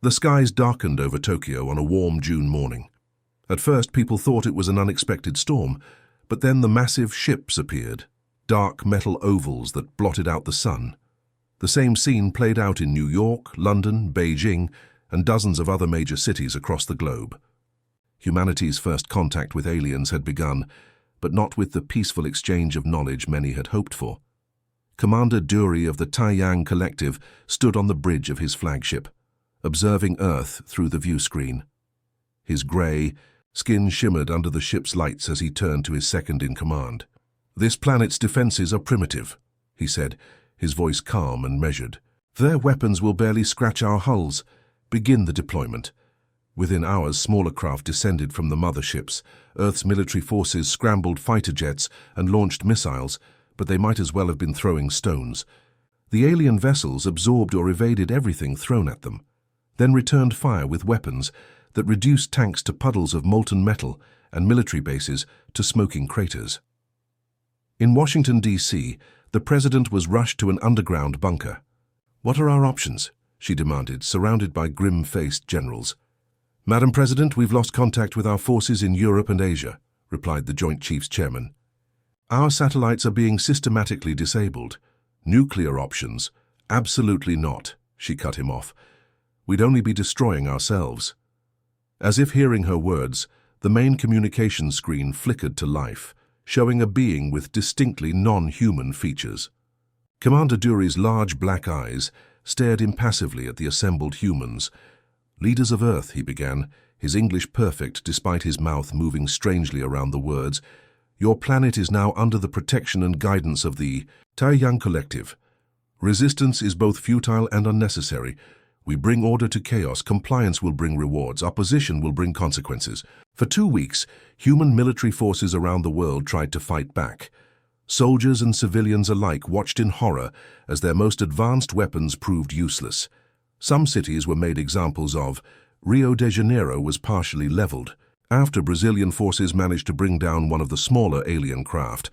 The skies darkened over Tokyo on a warm June morning. At first, people thought it was an unexpected storm, but then the massive ships appeared, dark metal ovals that blotted out the sun. The same scene played out in New York, London, Beijing, and dozens of other major cities across the globe. Humanity's first contact with aliens had begun, but not with the peaceful exchange of knowledge many had hoped for. Commander Dury of the Taiyang Collective stood on the bridge of his flagship, observing Earth through the view screen. His grey skin shimmered under the ship's lights as he turned to his second-in-command. "This planet's defenses are primitive," he said, his voice calm and measured. "Their weapons will barely scratch our hulls. Begin the deployment." Within hours, smaller craft descended from the motherships. Earth's military forces scrambled fighter jets and launched missiles, but they might as well have been throwing stones. The alien vessels absorbed or evaded everything thrown at them, then returned fire with weapons that reduced tanks to puddles of molten metal and military bases to smoking craters. In Washington, D.C., the president was rushed to an underground bunker. "What are our options?" she demanded, surrounded by grim-faced generals. "Madam President, we've lost contact with our forces in Europe and Asia," replied the Joint Chiefs Chairman. "Our satellites are being systematically disabled. Nuclear options? Absolutely not," she cut him off. "We'd only be destroying ourselves." As if hearing her words, the main communications screen flickered to life, showing a being with distinctly non-human features. Commander Dury's large black eyes stared impassively at the assembled humans. "Leaders of Earth," he began, his English perfect despite his mouth moving strangely around the words, "your planet is now under the protection and guidance of the Taiyang Collective. Resistance is both futile and unnecessary. We bring order to chaos. Compliance will bring rewards. Opposition will bring consequences." For 2 weeks, human military forces around the world tried to fight back. Soldiers and civilians alike watched in horror as their most advanced weapons proved useless. Some cities were made examples of. Rio de Janeiro was partially leveled, after Brazilian forces managed to bring down one of the smaller alien craft.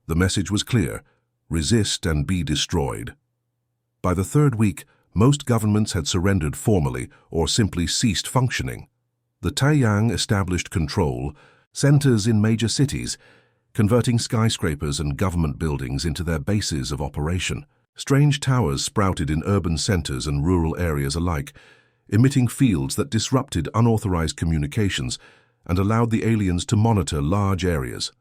The message was clear: resist and be destroyed. By the 3rd week, most governments had surrendered formally or simply ceased functioning. The Taiyang established control centers in major cities, converting skyscrapers and government buildings into their bases of operation. Strange towers sprouted in urban centers and rural areas alike, emitting fields that disrupted unauthorized communications and allowed the aliens to monitor large areas.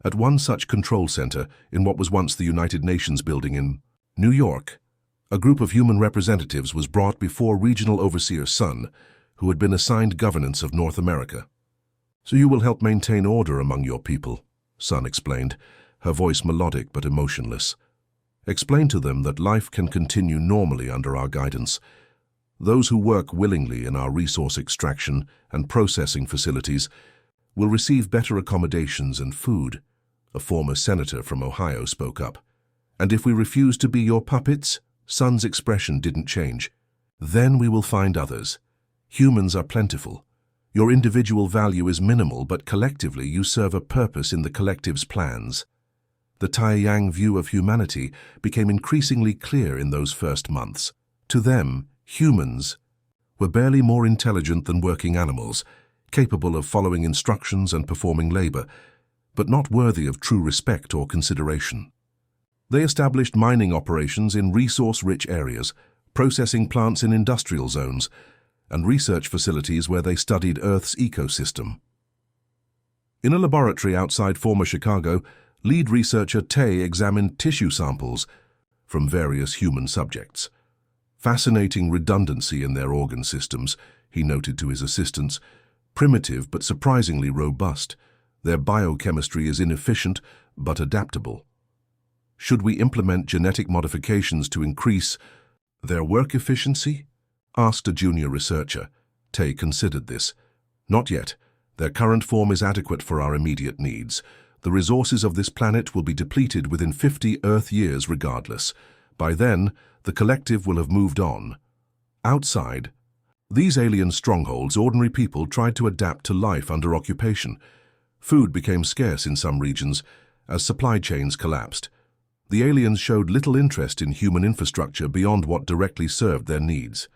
At one such control center, in what was once the United Nations building in New York, a group of human representatives was brought before Regional Overseer Sun, who had been assigned governance of North America. "So you will help maintain order among your people," Sun explained, her voice melodic but emotionless. "Explain to them that life can continue normally under our guidance. Those who work willingly in our resource extraction and processing facilities will receive better accommodations and food," a former senator from Ohio spoke up. "And if we refuse to be your puppets," Sun's expression didn't change, "then we will find others. Humans are plentiful. Your individual value is minimal, but collectively you serve a purpose in the collective's plans." The Taiyang view of humanity became increasingly clear in those first months. To them, humans were barely more intelligent than working animals, capable of following instructions and performing labor, but not worthy of true respect or consideration. They established mining operations in resource-rich areas, processing plants in industrial zones, and research facilities where they studied Earth's ecosystem. In a laboratory outside former Chicago, lead researcher Tay examined tissue samples from various human subjects. "Fascinating redundancy in their organ systems," he noted to his assistants. "Primitive but surprisingly robust. Their biochemistry is inefficient but adaptable. Should we implement genetic modifications to increase their work efficiency?" asked a junior researcher. Tay considered this. "Not yet. Their current form is adequate for our immediate needs. The resources of this planet will be depleted within 50 Earth years regardless. By then, the collective will have moved on." Outside these alien strongholds, ordinary people tried to adapt to life under occupation. Food became scarce in some regions as supply chains collapsed. The aliens showed little interest in human infrastructure beyond what directly served their needs.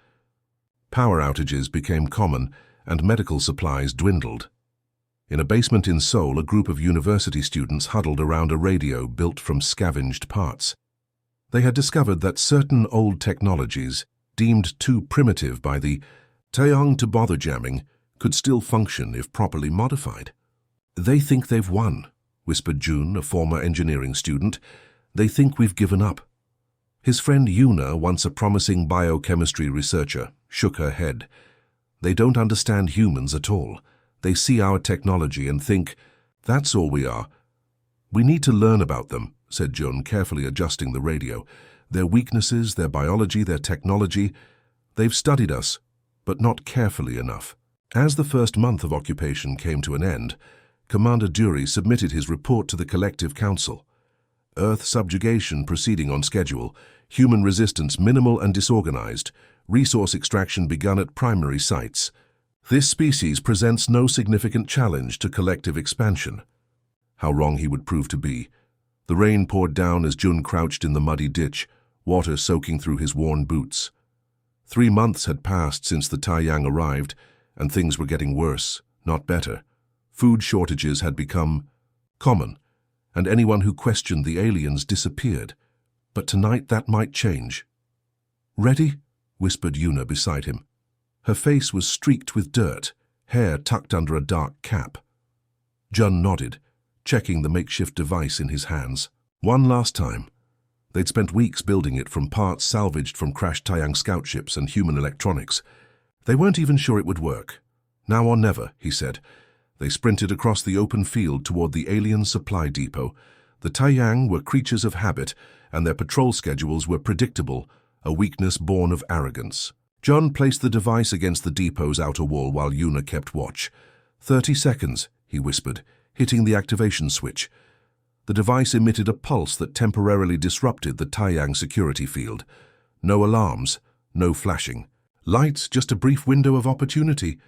Power outages became common, and medical supplies dwindled. In a basement in Seoul, a group of university students huddled around a radio built from scavenged parts. They had discovered that certain old technologies, deemed too primitive by the Taeyong to bother jamming, could still function if properly modified. "They think they've won," whispered Jun, a former engineering student. "They think we've given up." His friend Yuna, once a promising biochemistry researcher, shook her head. "They don't understand humans at all. They see our technology and think, that's all we are." "We need to learn about them," said Jun, carefully adjusting the radio. "Their weaknesses, their biology, their technology. They've studied us, but not carefully enough." As the first month of occupation came to an end, Commander Dury submitted his report to the Galactic Council. Earth subjugation proceeding on schedule, human resistance minimal and disorganized, resource extraction begun at primary sites. This species presents no significant challenge to collective expansion. How wrong he would prove to be. The rain poured down as Jun crouched in the muddy ditch, water soaking through his worn boots. 3 months had passed since the Taeyang arrived, and things were getting worse, not better. Food shortages had become common, and anyone who questioned the aliens disappeared. But tonight that might change. "Ready?" whispered Yuna beside him. Her face was streaked with dirt, hair tucked under a dark cap. Jun nodded, checking the makeshift device in his hands. One last time. They'd spent weeks building it from parts salvaged from crashed Taeyang scout ships and human electronics. They weren't even sure it would work. "Now or never," he said. They sprinted across the open field toward the alien supply depot. The Taeyang were creatures of habit, and their patrol schedules were predictable, a weakness born of arrogance. John placed the device against the depot's outer wall while Yuna kept watch. 30 seconds, he whispered, hitting the activation switch. The device emitted a pulse that temporarily disrupted the Taeyang security field. No alarms, no flashing. Lights, just a brief window of opportunity.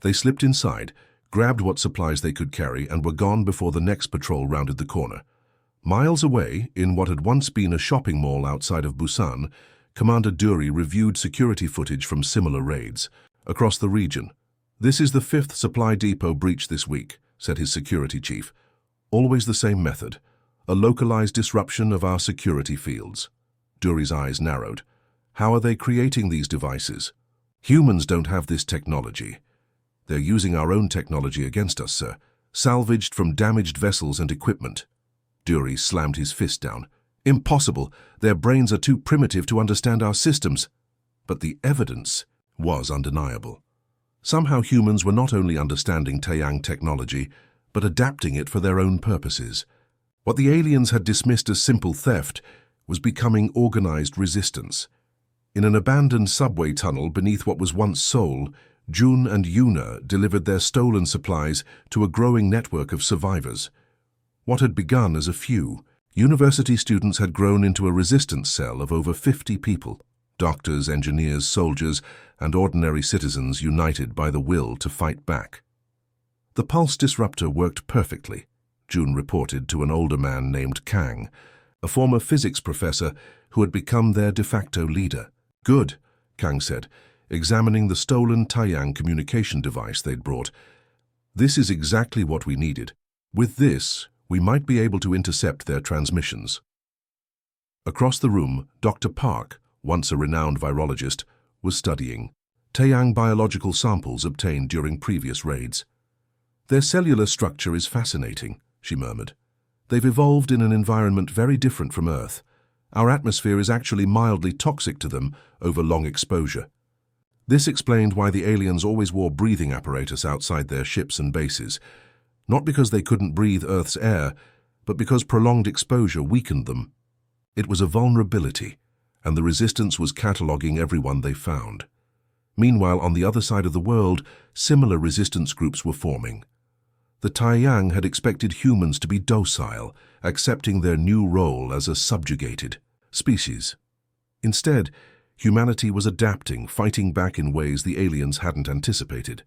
They slipped inside, grabbed what supplies they could carry, and were gone before the next patrol rounded the corner. Miles away, in what had once been a shopping mall outside of Busan, Commander Dury reviewed security footage from similar raids across the region. "This is the 5th supply depot breach this week," said his security chief. "Always the same method, a localized disruption of our security fields." Dury's eyes narrowed. "How are they creating these devices?" "Humans don't have this technology. They're using our own technology against us, sir, salvaged from damaged vessels and equipment." Dury slammed his fist down. "Impossible! Their brains are too primitive to understand our systems." But the evidence was undeniable. Somehow humans were not only understanding Taeyang technology, but adapting it for their own purposes. What the aliens had dismissed as simple theft was becoming organized resistance. In an abandoned subway tunnel beneath what was once Seoul, Jun and Yuna delivered their stolen supplies to a growing network of survivors. What had begun as a few, university students had grown into a resistance cell of over 50 people, doctors, engineers, soldiers, and ordinary citizens united by the will to fight back. The pulse disruptor worked perfectly, Jun reported to an older man named Kang, a former physics professor who had become their de facto leader. "Good," Kang said, examining the stolen Taeyang communication device they'd brought. "This is exactly what we needed. With this, we might be able to intercept their transmissions." Across the room, Dr. Park, once a renowned virologist, was studying Taeyang biological samples obtained during previous raids. "Their cellular structure is fascinating," she murmured. "They've evolved in an environment very different from Earth. Our atmosphere is actually mildly toxic to them over long exposure." This explained why the aliens always wore breathing apparatus outside their ships and bases. Not because they couldn't breathe Earth's air, but because prolonged exposure weakened them. It was a vulnerability, and the resistance was cataloguing everyone they found. Meanwhile, on the other side of the world, similar resistance groups were forming. The Taeyang had expected humans to be docile, accepting their new role as a subjugated species. Instead, humanity was adapting, fighting back in ways the aliens hadn't anticipated.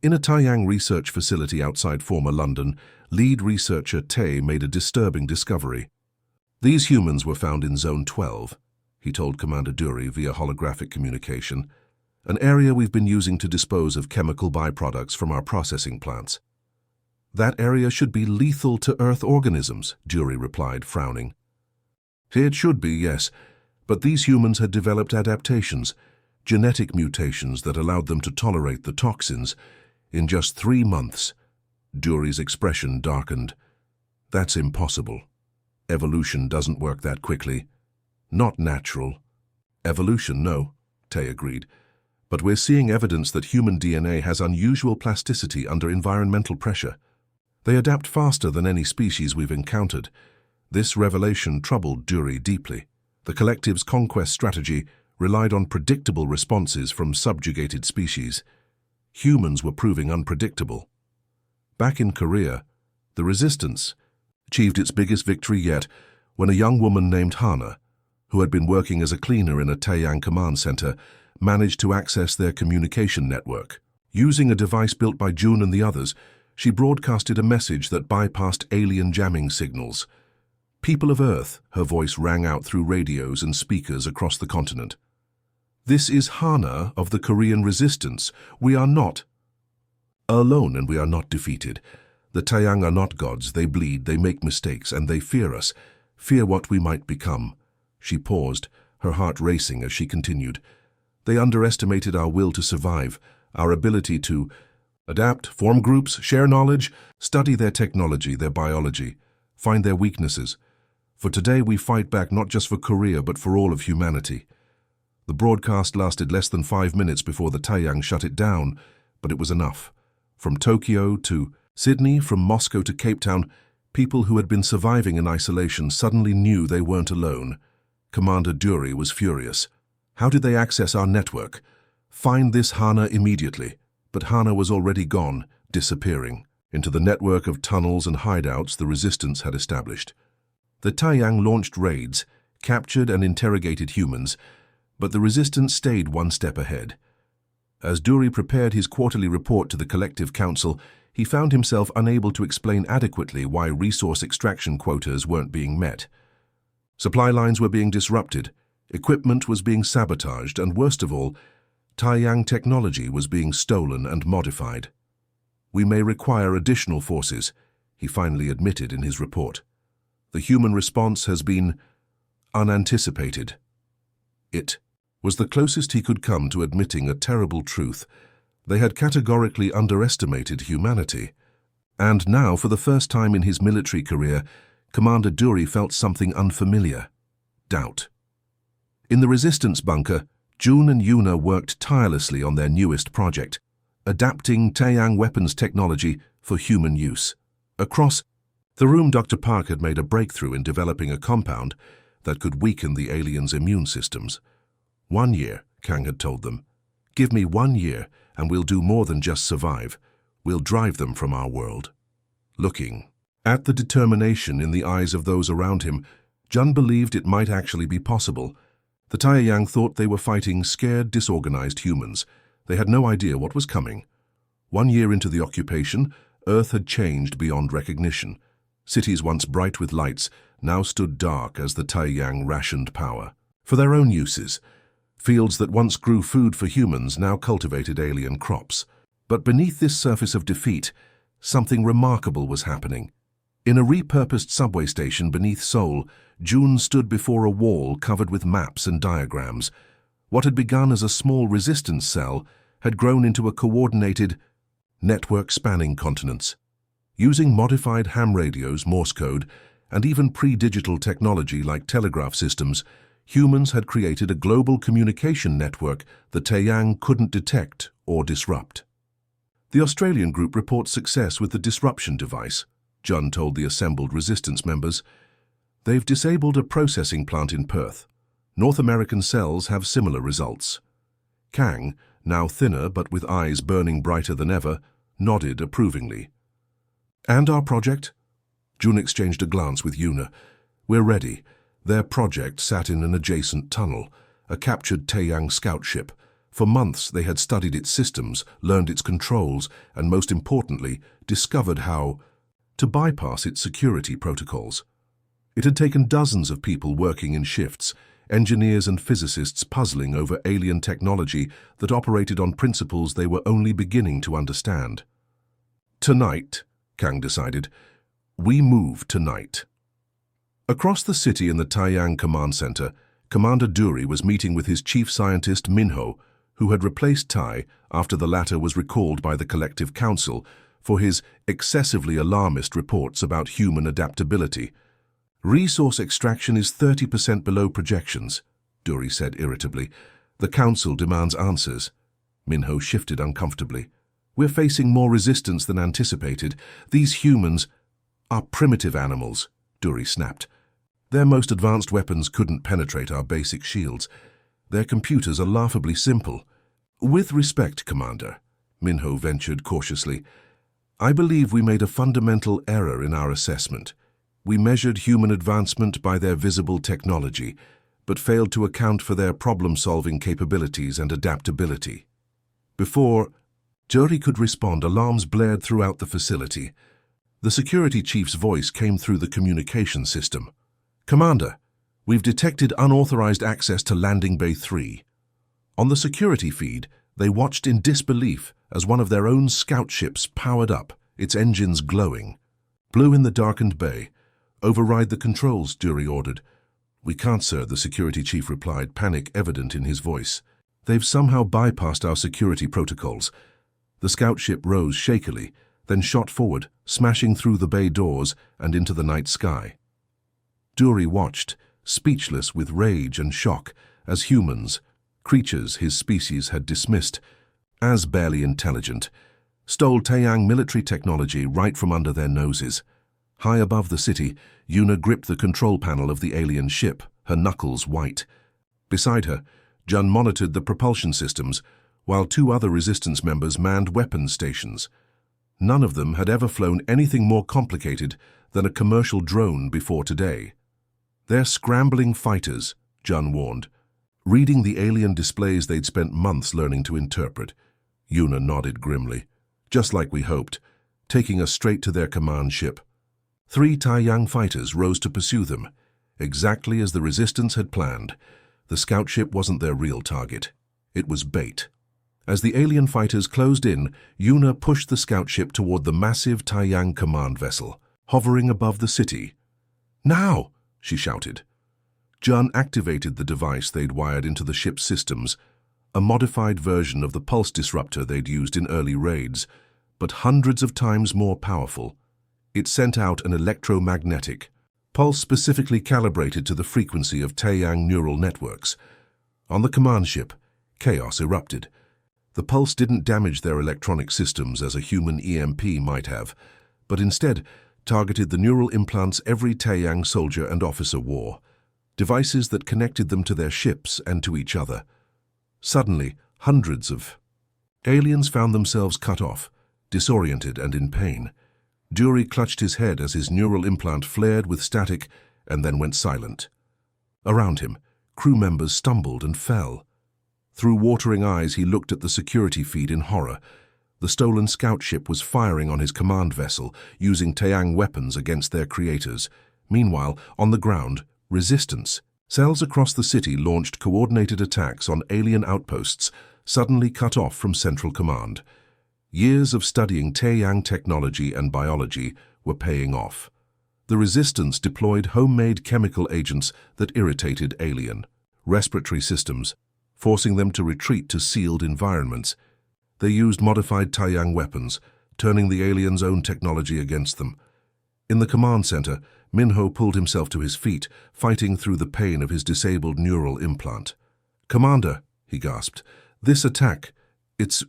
In a Taeyang research facility outside former London, lead researcher Tae made a disturbing discovery. "These humans were found in Zone 12, he told Commander Dury via holographic communication. an area we've been using to dispose of chemical byproducts from our processing plants. That area should be lethal to Earth organisms, Jury replied, frowning. It should be, yes, but these humans had developed adaptations, genetic mutations that allowed them to tolerate the toxins. In just 3 months, Jury's expression darkened. That's impossible. Evolution doesn't work that quickly. Not natural. Evolution, no, Tay agreed. But we're seeing evidence that human DNA has unusual plasticity under environmental pressure. They adapt faster than any species we've encountered. This revelation troubled Jury deeply. The collective's conquest strategy relied on predictable responses from subjugated species. Humans were proving unpredictable. Back in Korea, the resistance achieved its biggest victory yet when a young woman named Hana, who had been working as a cleaner in a Taeyang command center, managed to access their communication network. Using a device built by June and the others, she broadcasted a message that bypassed alien jamming signals. "People of Earth," her voice rang out through radios and speakers across the continent. "This is Hana of the Korean resistance. We are not alone and we are not defeated. The Taeyang are not gods. They bleed, they make mistakes, and they fear us. Fear what we might become." She paused, her heart racing as she continued. "They underestimated our will to survive, our ability to adapt, form groups, share knowledge, study their technology, their biology, find their weaknesses. For today we fight back not just for Korea but for all of humanity." The broadcast lasted less than 5 minutes before the Taeyang shut it down, but it was enough. From Tokyo to Sydney, from Moscow to Cape Town, people who had been surviving in isolation suddenly knew they weren't alone. Commander Dury was furious. How did they access our network? Find this Hana immediately. But Hana was already gone, disappearing, into the network of tunnels and hideouts the resistance had established. The Taeyang launched raids, captured and interrogated humans, but the resistance stayed one step ahead. As Dury prepared his quarterly report to the Galactic Council, he found himself unable to explain adequately why resource extraction quotas weren't being met. Supply lines were being disrupted, equipment was being sabotaged, and worst of all, Taeyang technology was being stolen and modified. "We may require additional forces," he finally admitted in his report. "The human response has been unanticipated." It was the closest he could come to admitting a terrible truth. They had categorically underestimated humanity. And now, for the first time in his military career, Commander Dury felt something unfamiliar: doubt. In the resistance bunker, June and Yuna worked tirelessly on their newest project, adapting Taeyang weapons technology for human use. Across the room, Dr. Park had made a breakthrough in developing a compound that could weaken the aliens' immune systems. 1 year, Kang had told them. "Give me 1 year, and we'll do more than just survive. We'll drive them from our world." Looking at the determination in the eyes of those around him, Jun believed it might actually be possible. The Taeyang thought they were fighting scared, disorganized humans. They had no idea what was coming. 1 year into the occupation, Earth had changed beyond recognition. Cities once bright with lights now stood dark as the Taeyang rationed power. For their own uses, fields that once grew food for humans now cultivated alien crops. But beneath this surface of defeat, something remarkable was happening. In a repurposed subway station beneath Seoul, June stood before a wall covered with maps and diagrams. What had begun as a small resistance cell had grown into a coordinated network spanning continents. Using modified ham radios, Morse code, and even pre-digital technology like telegraph systems, humans had created a global communication network the Taeyang couldn't detect or disrupt. The Australian group reports success with the disruption device, Jun told the assembled resistance members. They've disabled a processing plant in Perth. North American cells have similar results. Kang, now thinner but with eyes burning brighter than ever, nodded approvingly. "And our project?" June exchanged a glance with Yuna. "We're ready." Their project sat in an adjacent tunnel, a captured Taeyang scout ship. For months they had studied its systems, learned its controls, and most importantly, discovered how to bypass its security protocols. It had taken dozens of people working in shifts, engineers and physicists puzzling over alien technology that operated on principles they were only beginning to understand. Tonight, Kang decided, we move tonight. Across the city in the Taiyang Command Center, Commander Duri was meeting with his chief scientist Minho, who had replaced Tai after the latter was recalled by the Galactic Council for his excessively alarmist reports about human adaptability. Resource extraction is 30% below projections, Duri said irritably. The Council demands answers. Minho shifted uncomfortably. We're facing more resistance than anticipated. These humans are primitive animals, Duri snapped. Their most advanced weapons couldn't penetrate our basic shields. Their computers are laughably simple. With respect, Commander, Minho ventured cautiously, I believe we made a fundamental error in our assessment. We measured human advancement by their visible technology, but failed to account for their problem-solving capabilities and adaptability. Before Duri could respond, alarms blared throughout the facility. The security chief's voice came through the communication system. Commander, we've detected unauthorized access to Landing Bay 3. On the security feed, they watched in disbelief as one of their own scout ships powered up, its engines glowing. Blue in the darkened bay. Override the controls, Duri ordered. We can't, sir, the security chief replied, panic evident in his voice. They've somehow bypassed our security protocols. The scout ship rose shakily, then shot forward, smashing through the bay doors and into the night sky. Duri watched, speechless with rage and shock, as humans, creatures his species had dismissed as barely intelligent, stole Taiyang military technology right from under their noses. High above the city, Yuna gripped the control panel of the alien ship, her knuckles white. Beside her, Jun monitored the propulsion systems, while two other resistance members manned weapons stations. None of them had ever flown anything more complicated than a commercial drone before today. They're scrambling fighters, Jun warned, reading the alien displays they'd spent months learning to interpret. Yuna nodded grimly. Just like we hoped, taking us straight to their command ship. 3 Taiyang fighters rose to pursue them, exactly as the resistance had planned. The scout ship wasn't their real target. It was bait. As the alien fighters closed in, Yuna pushed the scout ship toward the massive Taiyang command vessel, hovering above the city. Now! She shouted. Jun activated the device they'd wired into the ship's systems, a modified version of the pulse disruptor they'd used in early raids, but hundreds of times more powerful. It sent out an electromagnetic pulse specifically calibrated to the frequency of Taiyang neural networks. On the command ship, chaos erupted. The pulse didn't damage their electronic systems as a human EMP might have, but instead targeted the neural implants every Taiyang soldier and officer wore, devices that connected them to their ships and to each other. Suddenly, hundreds of aliens found themselves cut off, disoriented and in pain. Duri clutched his head as his neural implant flared with static and then went silent. Around him, crew members stumbled and fell. Through watering eyes, he looked at the security feed in horror. The stolen scout ship was firing on his command vessel, using Taiyang weapons against their creators. Meanwhile, on the ground, resistance. Cells across the city launched coordinated attacks on alien outposts, suddenly cut off from Central Command. Years of studying Taiyang technology and biology were paying off. The resistance deployed homemade chemical agents that irritated alien respiratory systems, forcing them to retreat to sealed environments. They used modified Taiyang weapons, turning the aliens' own technology against them. In the command center, Minho pulled himself to his feet, fighting through the pain of his disabled neural implant. "Commander," he gasped, "this attack, it's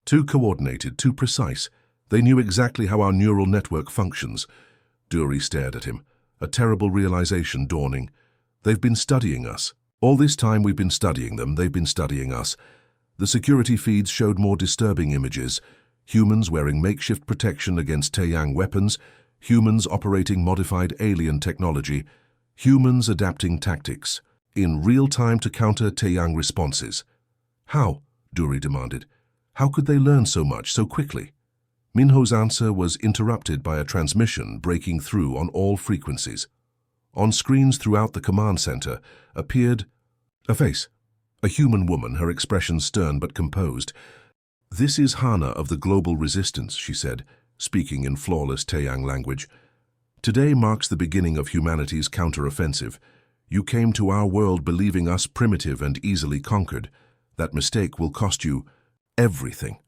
too coordinated, too precise. They knew exactly how our neural network functions." Duri stared at him, a terrible realization dawning. "They've been studying us. All this time we've been studying them, they've been studying us." The security feeds showed more disturbing images. Humans wearing makeshift protection against Taiyang weapons, humans operating modified alien technology, humans adapting tactics in real time to counter Taiyang responses. "How?" Duri demanded. "How could they learn so much so quickly?" Minho's answer was interrupted by a transmission breaking through on all frequencies. On screens throughout the command center appeared A face. A human woman, her expression stern but composed. "This is Hana of the Global Resistance," she said, speaking in flawless Taiyang language. "Today marks the beginning of humanity's counteroffensive. You came to our world believing us primitive and easily conquered. That mistake will cost you everything."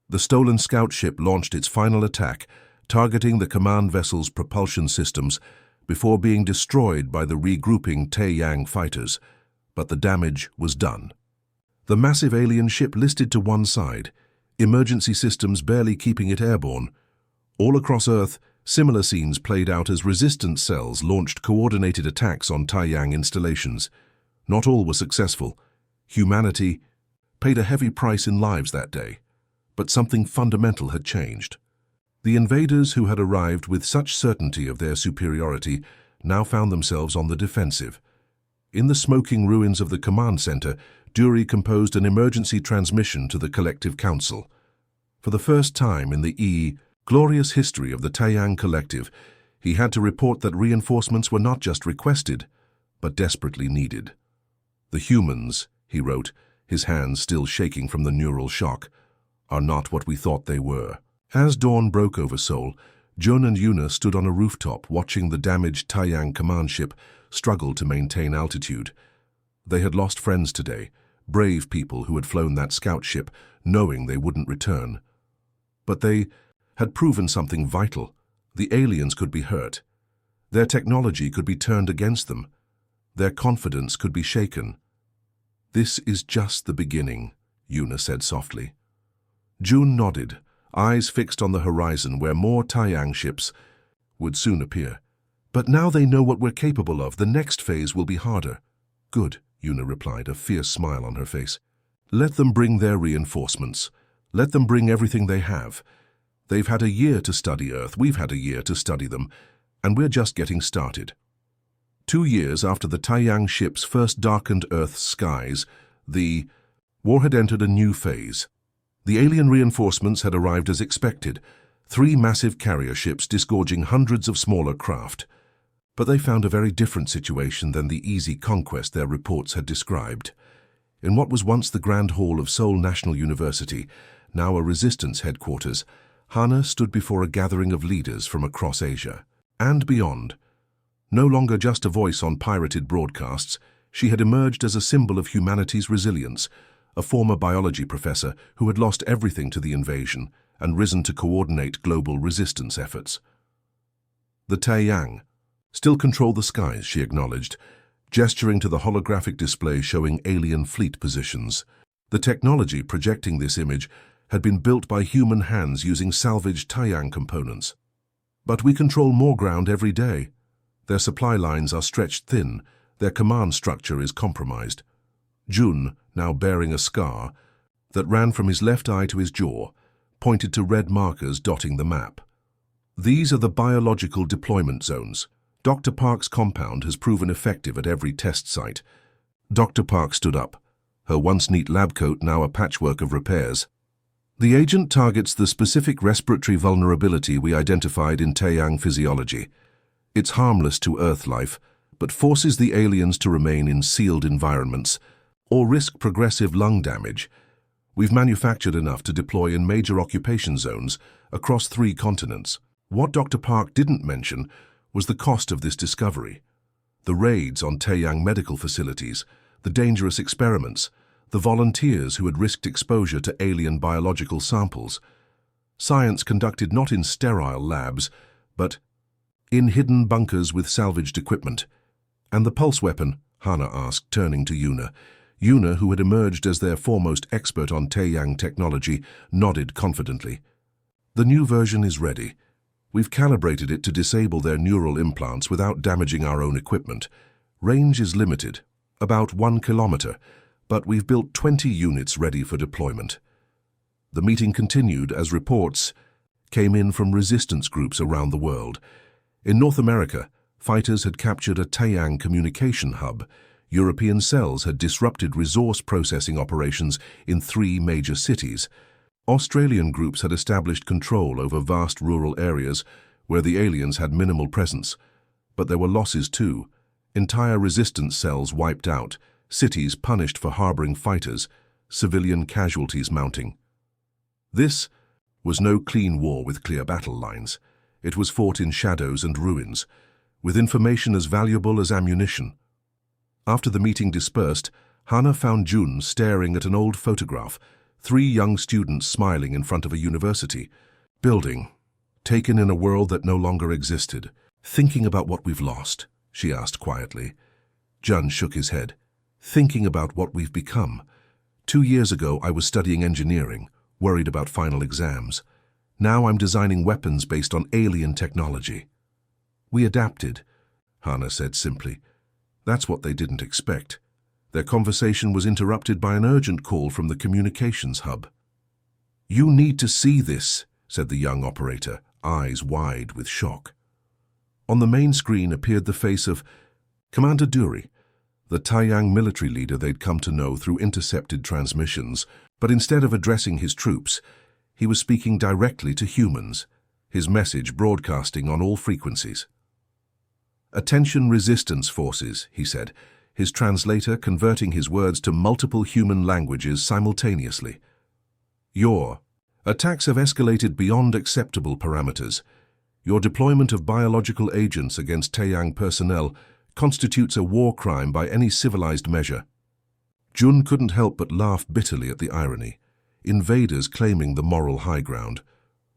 The stolen scout ship launched its final attack, targeting the command vessel's propulsion systems before being destroyed by the regrouping Taiyang fighters. But the damage was done. The massive alien ship listed to one side, emergency systems barely keeping it airborne. All across Earth, similar scenes played out as resistance cells launched coordinated attacks on Taiyang installations. Not all were successful. Humanity paid a heavy price in lives that day, but something fundamental had changed. The invaders who had arrived with such certainty of their superiority now found themselves on the defensive. In the smoking ruins of the command center, Dury composed an emergency transmission to the Galactic Council. For the first time in the glorious history of the Taiyang Collective, he had to report that reinforcements were not just requested, but desperately needed. "The humans," he wrote, his hands still shaking from the neural shock, "are not what we thought they were." As dawn broke over Seoul, Jun and Yuna stood on a rooftop watching the damaged Taiyang command ship struggle to maintain altitude. They had lost friends today, brave people who had flown that scout ship, knowing they wouldn't return. But they had proven something vital. The aliens could be hurt. Their technology could be turned against them. Their confidence could be shaken. "This is just the beginning," Yuna said softly. Jun nodded, eyes fixed on the horizon where more Taiyang ships would soon appear. "But now they know what we're capable of. The next phase will be harder." "Good," Yuna replied, a fierce smile on her face. "Let them bring their reinforcements. Let them bring everything they have. They've had a year to study Earth, we've had a year to study them, and we're just getting started." 2 years after the Taiyang ships first darkened Earth's skies, the war had entered a new phase. The alien reinforcements had arrived as expected, 3 massive carrier ships disgorging hundreds of smaller craft. But they found a very different situation than the easy conquest their reports had described. In what was once the Grand Hall of Seoul National University, now a resistance headquarters, Hana stood before a gathering of leaders from across Asia and beyond. No longer just a voice on pirated broadcasts, she had emerged as a symbol of humanity's resilience, a former biology professor who had lost everything to the invasion and risen to coordinate global resistance efforts. The Taiyang still control the skies, she acknowledged, gesturing to the holographic display showing alien fleet positions. The technology projecting this image had been built by human hands using salvaged Taiyang components. "But we control more ground every day. Their supply lines are stretched thin, their command structure is compromised." Jun, now bearing a scar that ran from his left eye to his jaw, pointed to red markers dotting the map. "These are the biological deployment zones. Dr. Park's compound has proven effective at every test site." Dr. Park stood up, her once neat lab coat now a patchwork of repairs. "The agent targets the specific respiratory vulnerability we identified in Taiyang physiology. It's harmless to Earth life, but forces the aliens to remain in sealed environments or risk progressive lung damage. We've manufactured enough to deploy in major occupation zones across 3 continents." What Dr. Park didn't mention was the cost of this discovery. The raids on Taiyang medical facilities, the dangerous experiments, the volunteers who had risked exposure to alien biological samples. Science conducted not in sterile labs, but in hidden bunkers with salvaged equipment. "And the pulse weapon?" Hana asked, turning to Yuna. Yuna, who had emerged as their foremost expert on Taiyang technology, nodded confidently. "The new version is ready. We've calibrated it to disable their neural implants without damaging our own equipment. Range is limited, about 1 kilometer, but we've built 20 units ready for deployment." The meeting continued as reports came in from resistance groups around the world. In North America, fighters had captured a Taiyang communication hub. European cells had disrupted resource processing operations in 3 major cities. Australian groups had established control over vast rural areas where the aliens had minimal presence. But there were losses too. Entire resistance cells wiped out, cities punished for harboring fighters, civilian casualties mounting. This was no clean war with clear battle lines. It was fought in shadows and ruins, with information as valuable as ammunition. After the meeting dispersed, Hannah found Jun staring at an old photograph, 3 young students smiling in front of a university building, taken in a world that no longer existed. "Thinking about what we've lost?" she asked quietly. Jun shook his head. "Thinking about what we've become. 2 years ago I was studying engineering, worried about final exams. Now I'm designing weapons based on alien technology." "We adapted," Hannah said simply. That's what they didn't expect. Their conversation was interrupted by an urgent call from the communications hub. "You need to see this," said the young operator, eyes wide with shock. On the main screen appeared the face of Commander Dury, the Taiyang military leader they'd come to know through intercepted transmissions, but instead of addressing his troops, he was speaking directly to humans, his message broadcasting on all frequencies. "Attention resistance forces," he said, his translator converting his words to multiple human languages simultaneously. "Your attacks have escalated beyond acceptable parameters. Your deployment of biological agents against Taiyang personnel constitutes a war crime by any civilized measure." Jun couldn't help but laugh bitterly at the irony. Invaders claiming the moral high ground.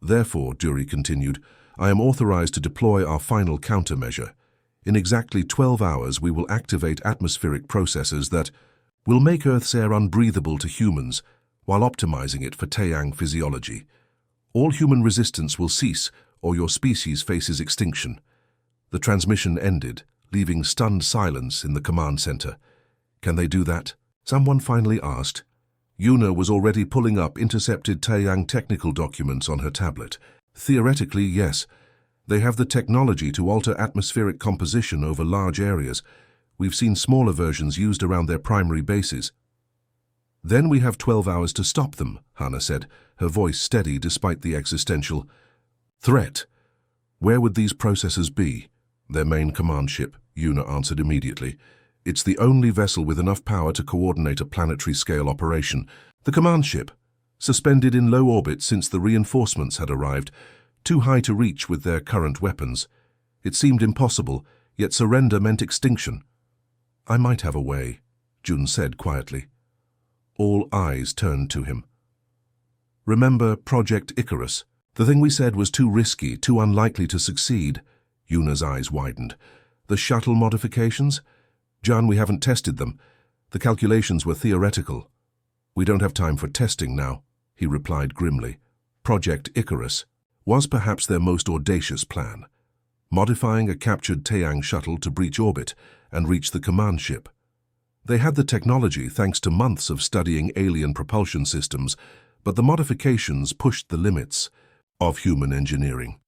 "Therefore," Dury continued, "I am authorized to deploy our final countermeasure. In exactly 12 hours we will activate atmospheric processes that will make Earth's air unbreathable to humans while optimizing it for Taiyang physiology. All human resistance will cease or your species faces extinction." The transmission ended, leaving stunned silence in the command center. "Can they do that?" someone finally asked. Yuna was already pulling up intercepted Taiyang technical documents on her tablet. "Theoretically, yes. They have the technology to alter atmospheric composition over large areas. We've seen smaller versions used around their primary bases." "Then we have 12 hours to stop them," Hannah said, her voice steady despite the existential threat. "Where would these processors be?" "Their main command ship," Yuna answered immediately. "It's the only vessel with enough power to coordinate a planetary-scale operation. The command ship, suspended in low orbit since the reinforcements had arrived, too high to reach with their current weapons. It seemed impossible, yet surrender meant extinction." "I might have a way," Jun said quietly. All eyes turned to him. "Remember Project Icarus? The thing we said was too risky, too unlikely to succeed." Yuna's eyes widened. "The shuttle modifications? John, we haven't tested them. The calculations were theoretical." "We don't have time for testing now," he replied grimly. Project Icarus was perhaps their most audacious plan, modifying a captured Taiyang shuttle to breach orbit and reach the command ship. They had the technology thanks to months of studying alien propulsion systems, but the modifications pushed the limits of human engineering.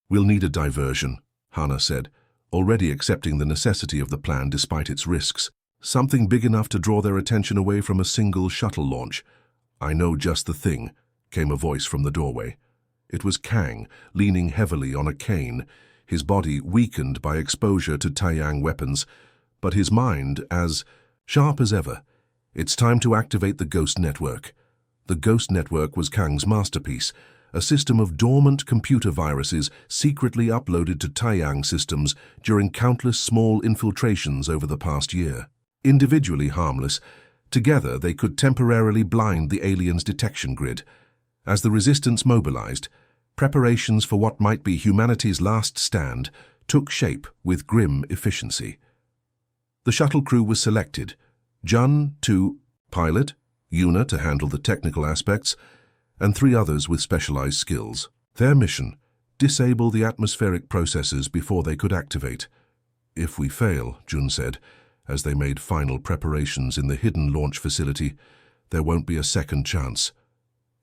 "We'll need a diversion," Hannah said, already accepting the necessity of the plan despite its risks. "Something big enough to draw their attention away from a single shuttle launch." "I know just the thing," came a voice from the doorway. It was Kang, leaning heavily on a cane, his body weakened by exposure to Taiyang weapons, but his mind as sharp as ever. "It's time to activate the Ghost Network." The Ghost Network was Kang's masterpiece, a system of dormant computer viruses secretly uploaded to Taiyang systems during countless small infiltrations over the past year. Individually harmless, together they could temporarily blind the aliens' detection grid. As the resistance mobilized, preparations for what might be humanity's last stand took shape with grim efficiency. The shuttle crew was selected, Jun to pilot, Yuna to handle the technical aspects, and 3 others with specialized skills. Their mission, disable the atmospheric processes before they could activate. "If we fail," Jun said, as they made final preparations in the hidden launch facility, "there won't be a second chance."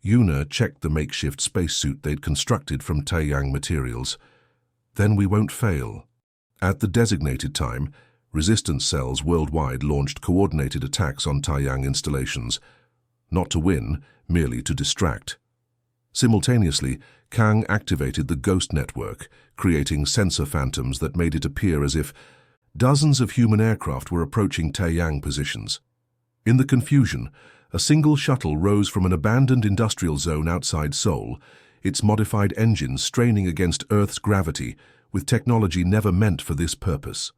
Yuna checked the makeshift spacesuit they'd constructed from Taiyang materials. "Then we won't fail." At the designated time, resistance cells worldwide launched coordinated attacks on Taiyang installations. Not to win, merely to distract. Simultaneously, Kang activated the Ghost Network, creating sensor phantoms that made it appear as if Dozens of human aircraft were approaching Taiyang positions. In the confusion, a single shuttle rose from an abandoned industrial zone outside Seoul, its modified engines straining against Earth's gravity with technology never meant for this purpose.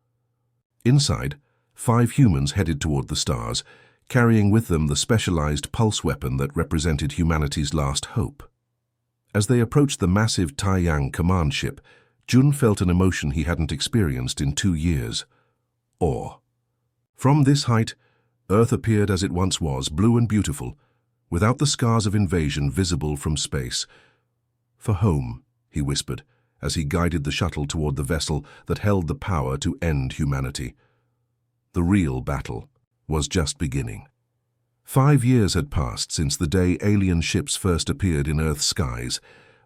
Inside, 5 humans headed toward the stars, carrying with them the specialized pulse weapon that represented humanity's last hope. As they approached the massive Taiyang command ship, Jun felt an emotion he hadn't experienced in 2 years: awe. From this height, Earth appeared as it once was, blue and beautiful, without the scars of invasion visible from space. "For home," he whispered, as he guided the shuttle toward the vessel that held the power to end humanity. The real battle was just beginning. 5 years had passed since the day alien ships first appeared in Earth's skies.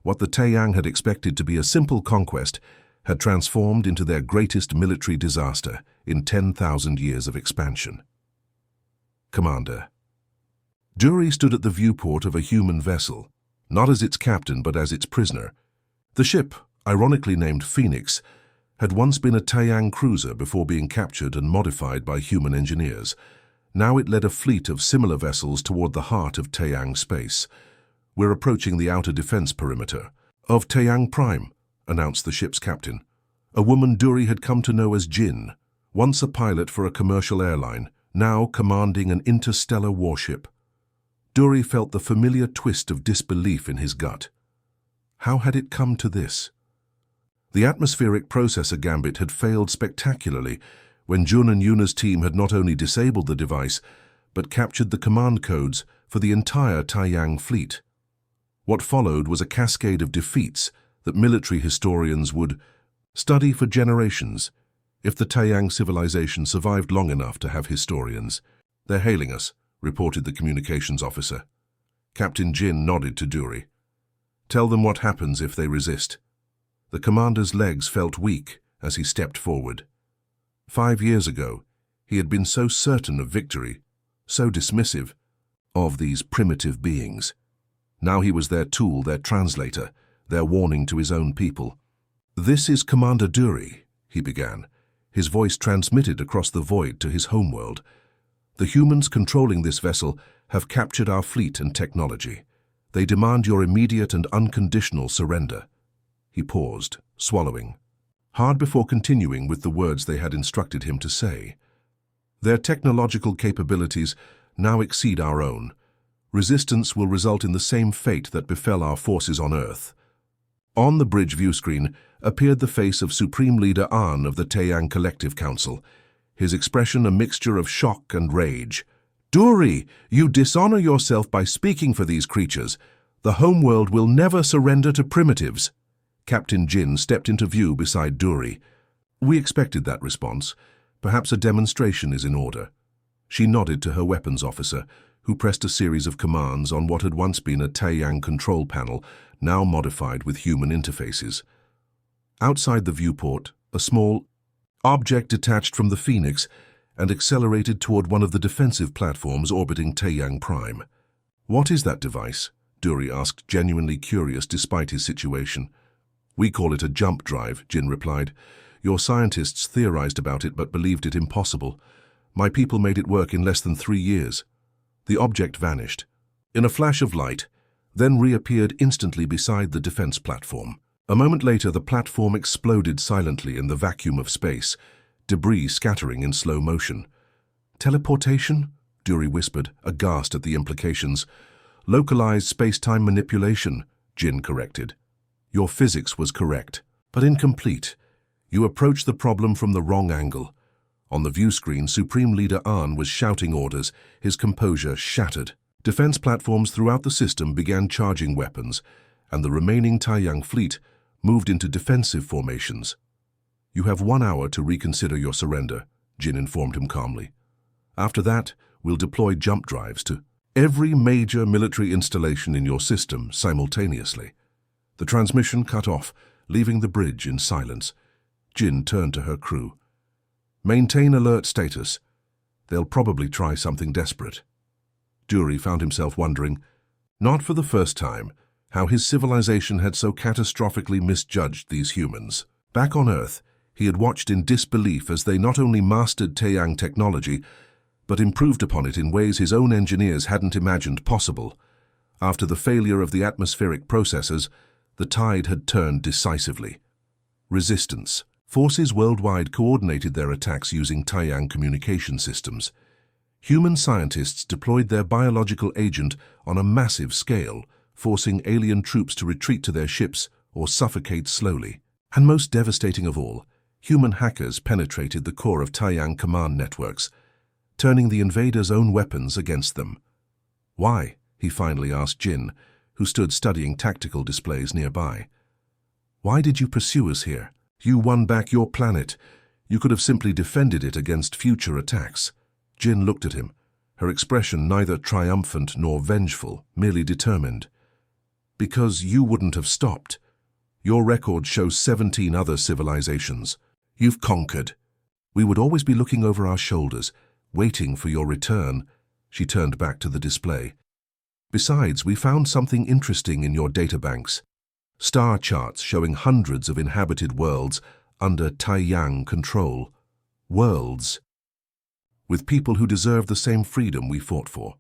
What the Taiyang had expected to be a simple conquest had transformed into their greatest military disaster in 10,000 years of expansion. Commander. Duri stood at the viewport of a human vessel, not as its captain but as its prisoner. The ship, ironically named Phoenix, had once been a Taiyang cruiser before being captured and modified by human engineers. Now it led a fleet of similar vessels toward the heart of Taiyang space. "We're approaching the outer defense perimeter of Taiyang Prime," announced the ship's captain, a woman Duri had come to know as Jin, once a pilot for a commercial airline, now commanding an interstellar warship. Duri felt the familiar twist of disbelief in his gut. How had it come to this? The atmospheric processor gambit had failed spectacularly when Jun and Yuna's team had not only disabled the device, but captured the command codes for the entire Taiyang fleet. What followed was a cascade of defeats that military historians would study for generations, if the Taiyang civilization survived long enough to have historians. "They're hailing us," reported the communications officer. Captain Jin nodded to Duri. "Tell them what happens if they resist." The commander's legs felt weak as he stepped forward. 5 years ago, he had been so certain of victory, so dismissive of these primitive beings. Now he was their tool, their translator, their warning to his own people. "This is Commander Duri," he began, his voice transmitted across the void to his homeworld. "The humans controlling this vessel have captured our fleet and technology. They demand your immediate and unconditional surrender." He paused, swallowing, hard before continuing with the words they had instructed him to say. "Their technological capabilities now exceed our own. Resistance will result in the same fate that befell our forces on Earth." On the bridge view screen appeared the face of Supreme Leader An of the Taiyang Galactic Council, his expression a mixture of shock and rage. "Duri, you dishonor yourself by speaking for these creatures. The homeworld will never surrender to primitives." Captain Jin stepped into view beside Duri. "We expected that response. Perhaps a demonstration is in order." She nodded to her weapons officer, who pressed a series of commands on what had once been a Taiyang control panel, now modified with human interfaces. Outside the viewport, a small object detached from the Phoenix and accelerated toward one of the defensive platforms orbiting Taiyang Prime. "What is that device?" Duri asked, genuinely curious despite his situation. "We call it a jump drive," Jin replied. "Your scientists theorized about it but believed it impossible. My people made it work in less than 3 years. The object vanished in a flash of light, then reappeared instantly beside the defense platform. A moment later, the platform exploded silently in the vacuum of space, debris scattering in slow motion. "Teleportation?" Duri whispered, aghast at the implications. "Localized space-time manipulation," Jin corrected. "Your physics was correct, but incomplete. You approached the problem from the wrong angle." On the view screen, Supreme Leader An was shouting orders, his composure shattered. Defense platforms throughout the system began charging weapons, and the remaining Taiyang fleet moved into defensive formations. "You have 1 hour to reconsider your surrender," Jin informed him calmly. "After that, we'll deploy jump drives to every major military installation in your system simultaneously." The transmission cut off, leaving the bridge in silence. Jin turned to her crew. "Maintain alert status. They'll probably try something desperate." Duri found himself wondering, not for the first time, how his civilization had so catastrophically misjudged these humans. Back on Earth, He had watched in disbelief as they not only mastered Taiyang technology, but improved upon it in ways his own engineers hadn't imagined possible. After the failure of the atmospheric processors, the tide had turned decisively. Resistance. Forces worldwide coordinated their attacks using Taiyang communication systems. Human scientists deployed their biological agent on a massive scale, forcing alien troops to retreat to their ships or suffocate slowly. And most devastating of all, human hackers penetrated the core of Taiyang command networks, turning the invaders' own weapons against them. "Why?" he finally asked Jin, who stood studying tactical displays nearby. "Why did you pursue us here? You won back your planet. You could have simply defended it against future attacks." Jin looked at him, her expression neither triumphant nor vengeful, merely determined. "Because you wouldn't have stopped. Your record shows 17 other civilizations. You've conquered. We would always be looking over our shoulders, waiting for your return." She turned back to the display. "Besides, we found something interesting in your databanks. Star charts showing hundreds of inhabited worlds under Taiyang control. Worlds with people who deserve the same freedom we fought for."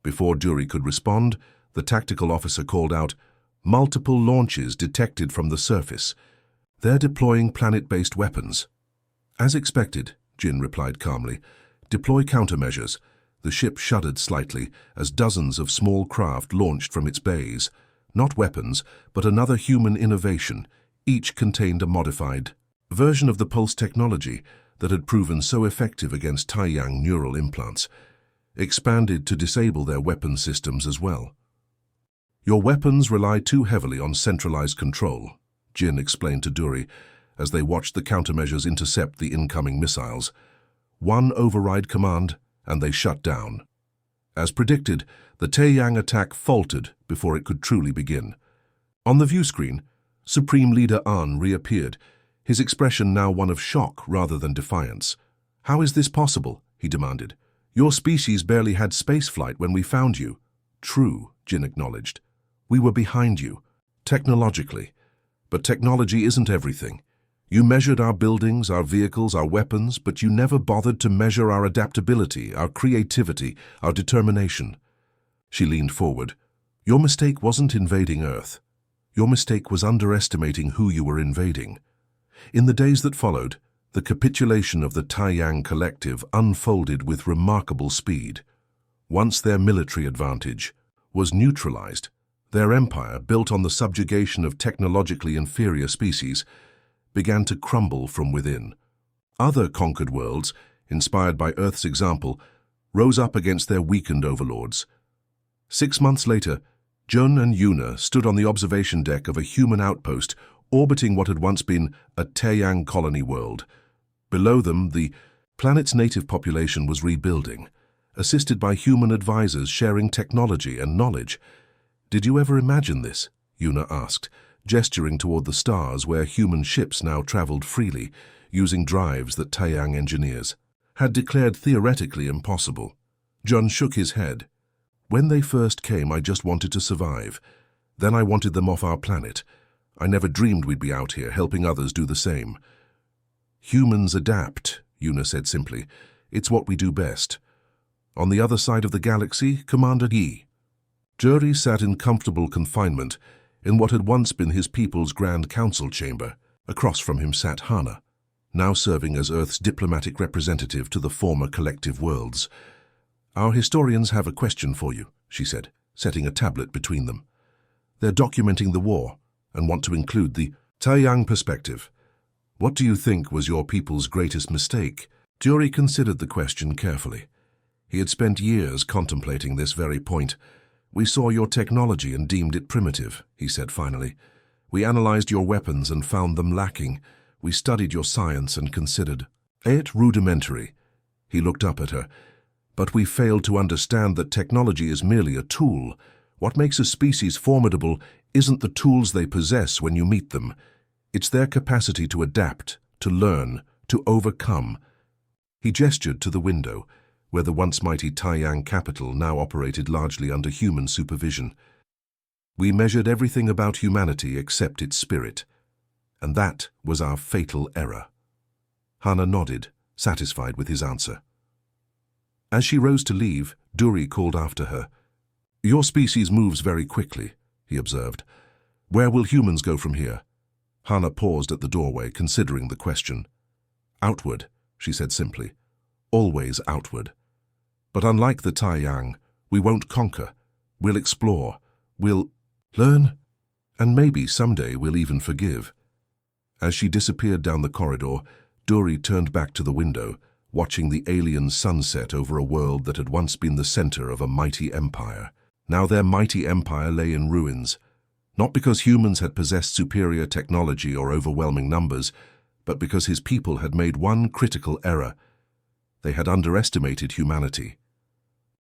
Before Dra'kari could respond, the tactical officer called out, "Multiple launches detected from the surface. They're deploying planet-based weapons." "As expected," Jin replied calmly. "Deploy countermeasures." The ship shuddered slightly as dozens of small craft launched from its bays. Not weapons, but another human innovation. Each contained a modified version of the pulse technology that had proven so effective against Taiyang neural implants, expanded to disable their weapon systems as well. "Your weapons rely too heavily on centralized control," Jin explained to Dra'kari as they watched the countermeasures intercept the incoming missiles. One override command, and they shut down. As predicted, the Taiyang attack faltered before it could truly begin. On the view screen, Supreme Leader An reappeared, his expression now one of shock rather than defiance. "How is this possible?" he demanded. "Your species barely had spaceflight when we found you." "True," Jin acknowledged. "We were behind you, technologically. But technology isn't everything. You measured our buildings, our vehicles, our weapons, but you never bothered to measure our adaptability, our creativity, our determination." She leaned forward. "Your mistake wasn't invading Earth. Your mistake was underestimating who you were invading." In the days that followed, the capitulation of the Taiyang collective unfolded with remarkable speed. Once their military advantage was neutralized, their empire, built on the subjugation of technologically inferior species, began to crumble from within. Other conquered worlds, inspired by Earth's example, rose up against their weakened overlords. 6 months later, Jun and Yuna stood on the observation deck of a human outpost orbiting what had once been a Taiyang colony world. Below them, the planet's native population was rebuilding, assisted by human advisors sharing technology and knowledge. "Did you ever imagine this?" Yuna asked, gesturing toward the stars where human ships now traveled freely, using drives that Taiyang engineers had declared theoretically impossible. Jun shook his head. "When they first came, I just wanted to survive. Then I wanted them off our planet. I never dreamed we'd be out here helping others do the same." "Humans adapt," Yuna said simply. "It's what we do best." On the other side of the galaxy, Commander Yi. Dra'kari sat in comfortable confinement in what had once been his people's Grand Council chamber. Across from him sat Hana, now serving as Earth's diplomatic representative to the former collective worlds. "Our historians have a question for you," she said, setting a tablet between them. "They're documenting the war and want to include the Taiyang perspective. What do you think was your people's greatest mistake?" Dra'kari considered the question carefully. He had spent years contemplating this very point. "We saw your technology and deemed it primitive," he said finally. "We analyzed your weapons and found them lacking. We studied your science and considered it rudimentary." He looked up at her. "But we failed to understand that technology is merely a tool. What makes a species formidable isn't the tools they possess when you meet them. It's their capacity to adapt, to learn, to overcome." He gestured to the window, where the once mighty Taiyang capital now operated largely under human supervision. "We measured everything about humanity except its spirit. And that was our fatal error." Hana nodded, satisfied with his answer. As she rose to leave, Duri called after her. "Your species moves very quickly," he observed. "Where will humans go from here?" Hana paused at the doorway, considering the question. "Outward," she said simply. "Always outward. But unlike the Taiyang, we won't conquer. We'll explore. We'll learn. And maybe someday we'll even forgive." As she disappeared down the corridor, Duri turned back to the window, watching the alien sunset over a world that had once been the center of a mighty empire. Now their mighty empire lay in ruins, not because humans had possessed superior technology or overwhelming numbers, but because his people had made one critical error. They had underestimated humanity.